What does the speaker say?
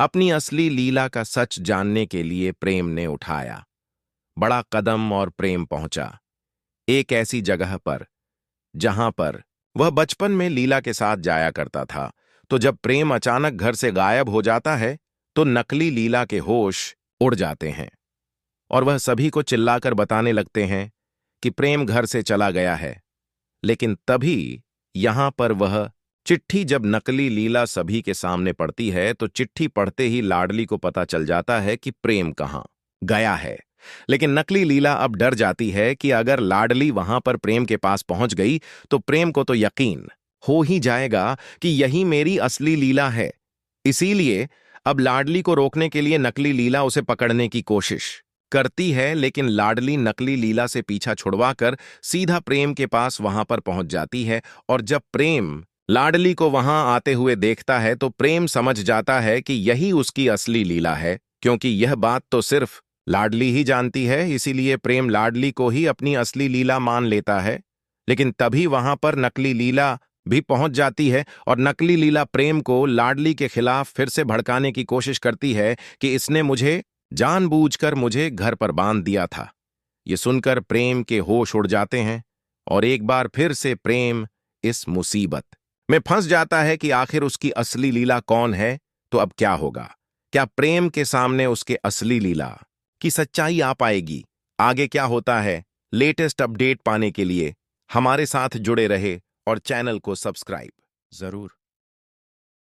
अपनी असली लीला का सच जानने के लिए प्रेम ने उठाया बड़ा कदम और प्रेम पहुंचा एक ऐसी जगह पर जहां पर वह बचपन में लीला के साथ जाया करता था। तो जब प्रेम अचानक घर से गायब हो जाता है तो नकली लीला के होश उड़ जाते हैं और वह सभी को चिल्लाकर बताने लगते हैं कि प्रेम घर से चला गया है। लेकिन तभी यहां पर वह चिट्ठी जब नकली लीला सभी के सामने पड़ती है तो चिट्ठी पढ़ते ही लाडली को पता चल जाता है कि प्रेम कहां गया है। लेकिन नकली लीला अब डर जाती है कि अगर लाडली वहां पर प्रेम के पास पहुंच गई तो प्रेम को तो यकीन हो ही जाएगा कि यही मेरी असली लीला है। इसीलिए अब लाडली को रोकने के लिए नकली लीला उसे पकड़ने की कोशिश करती है, लेकिन लाडली नकली लीला से पीछा छुड़वाकर सीधा प्रेम के पास वहां पर पहुंच जाती है। और जब प्रेम लाडली को वहां आते हुए देखता है तो प्रेम समझ जाता है कि यही उसकी असली लीला है, क्योंकि यह बात तो सिर्फ लाडली ही जानती है। इसीलिए प्रेम लाडली को ही अपनी असली लीला मान लेता है। लेकिन तभी वहां पर नकली लीला भी पहुंच जाती है और नकली लीला प्रेम को लाडली के खिलाफ फिर से भड़काने की कोशिश करती है कि इसने मुझे जानबूझकर मुझे घर पर बांध दिया था। ये सुनकर प्रेम के होश उड़ जाते हैं और एक बार फिर से प्रेम इस मुसीबत में फंस जाता है कि आखिर उसकी असली लीला कौन है। तो अब क्या होगा? क्या प्रेम के सामने उसके असली लीला की सच्चाई आ पाएगी? आगे क्या होता है? लेटेस्ट अपडेट पाने के लिए हमारे साथ जुड़े रहे और चैनल को सब्सक्राइब जरूर